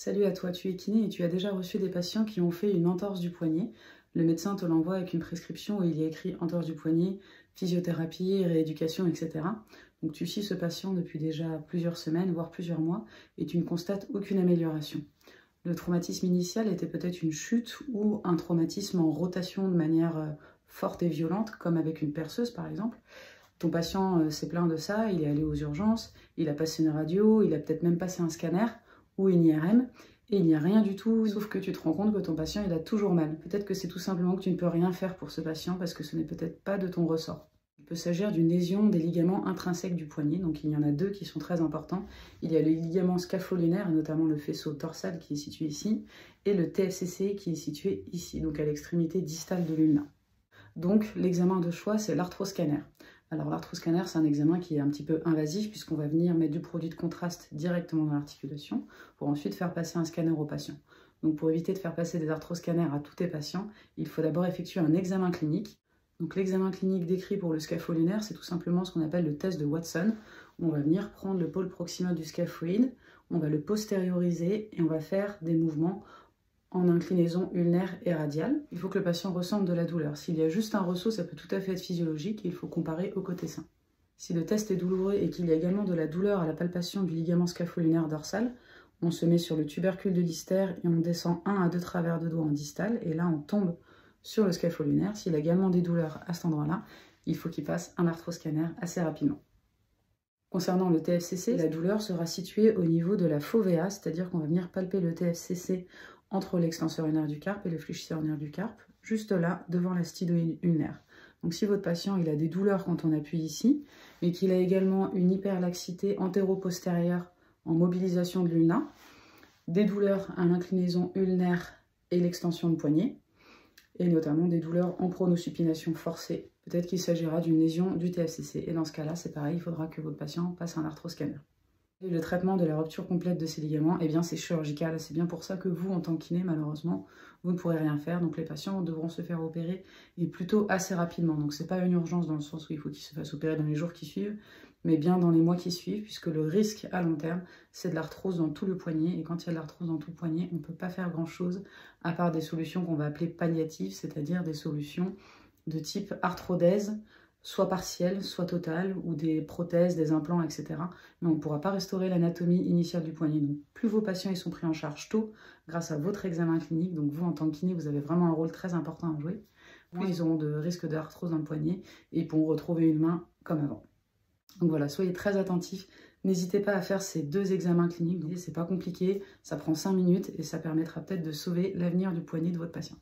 Salut à toi, tu es kiné et tu as déjà reçu des patients qui ont fait une entorse du poignet. Le médecin te l'envoie avec une prescription où il y a écrit entorse du poignet, physiothérapie, rééducation, etc. Donc tu suis ce patient depuis déjà plusieurs semaines, voire plusieurs mois, et tu ne constates aucune amélioration. Le traumatisme initial était peut-être une chute ou un traumatisme en rotation de manière forte et violente, comme avec une perceuse par exemple. Ton patient s'est plaint de ça, il est allé aux urgences, il a passé une radio, il a peut-être même passé un scanner ou une IRM, et il n'y a rien du tout, sauf que tu te rends compte que ton patient il a toujours mal. Peut-être que c'est tout simplement que tu ne peux rien faire pour ce patient parce que ce n'est peut-être pas de ton ressort. Il peut s'agir d'une lésion des ligaments intrinsèques du poignet, donc il y en a deux qui sont très importants. Il y a le ligament scapholinaire, et notamment le faisceau dorsal qui est situé ici, et le TFCC qui est situé ici, donc à l'extrémité distale de l'ulna. Donc l'examen de choix, c'est l'arthroscanner. Alors l'arthroscanner, c'est un examen qui est un petit peu invasif puisqu'on va venir mettre du produit de contraste directement dans l'articulation pour ensuite faire passer un scanner au patient. Donc pour éviter de faire passer des arthroscanners à tous tes patients, il faut d'abord effectuer un examen clinique. Donc l'examen clinique décrit pour le scapholinaire, c'est tout simplement ce qu'on appelle le test de Watson. On va venir prendre le pôle proximal du scaphoïde, on va le postérioriser et on va faire des mouvements en inclinaison ulnaire et radiale. Il faut que le patient ressente de la douleur. S'il y a juste un ressaut, ça peut tout à fait être physiologique et il faut comparer au côté sain. Si le test est douloureux et qu'il y a également de la douleur à la palpation du ligament scapholinaire dorsal, on se met sur le tubercule de Lister et on descend 1 à 2 travers de doigts en distal et là on tombe sur le scapholinaire. S'il a également des douleurs à cet endroit-là, il faut qu'il fasse un arthroscanner assez rapidement. Concernant le TFCC, la douleur sera située au niveau de la fovea, c'est-à-dire qu'on va venir palper le TFCC entre l'extenseur ulnaire du carpe et le fléchisseur ulnaire du carpe, juste là, devant la styloïde ulnaire. Donc si votre patient il a des douleurs quand on appuie ici, mais qu'il a également une hyperlaxité antéro-postérieure en mobilisation de l'ulna, des douleurs à l'inclinaison ulnaire et l'extension de poignet, et notamment des douleurs en pronosupination forcée, peut-être qu'il s'agira d'une lésion du TFCC. Et dans ce cas-là, c'est pareil, il faudra que votre patient passe un arthroscanner. Et le traitement de la rupture complète de ces ligaments, eh bien c'est chirurgical. C'est bien pour ça que vous, en tant que kiné, malheureusement, vous ne pourrez rien faire. Donc les patients devront se faire opérer et plutôt assez rapidement. Donc c'est pas une urgence dans le sens où il faut qu'ils se fassent opérer dans les jours qui suivent, mais bien dans les mois qui suivent, puisque le risque à long terme, c'est de l'arthrose dans tout le poignet. Et quand il y a de l'arthrose dans tout le poignet, on ne peut pas faire grand-chose à part des solutions qu'on va appeler palliatives, c'est-à-dire des solutions de type arthrodèse, soit partielle, soit totale, ou des prothèses, des implants, etc. Mais on ne pourra pas restaurer l'anatomie initiale du poignet. Donc plus vos patients ils sont pris en charge tôt, grâce à votre examen clinique, donc vous en tant que kiné, vous avez vraiment un rôle très important à jouer, plus ils auront de risque d'arthrose dans le poignet et ils pourront retrouver une main comme avant. Donc voilà, soyez très attentifs. N'hésitez pas à faire ces 2 examens cliniques. C'est pas compliqué, ça prend 5 minutes et ça permettra peut-être de sauver l'avenir du poignet de votre patient.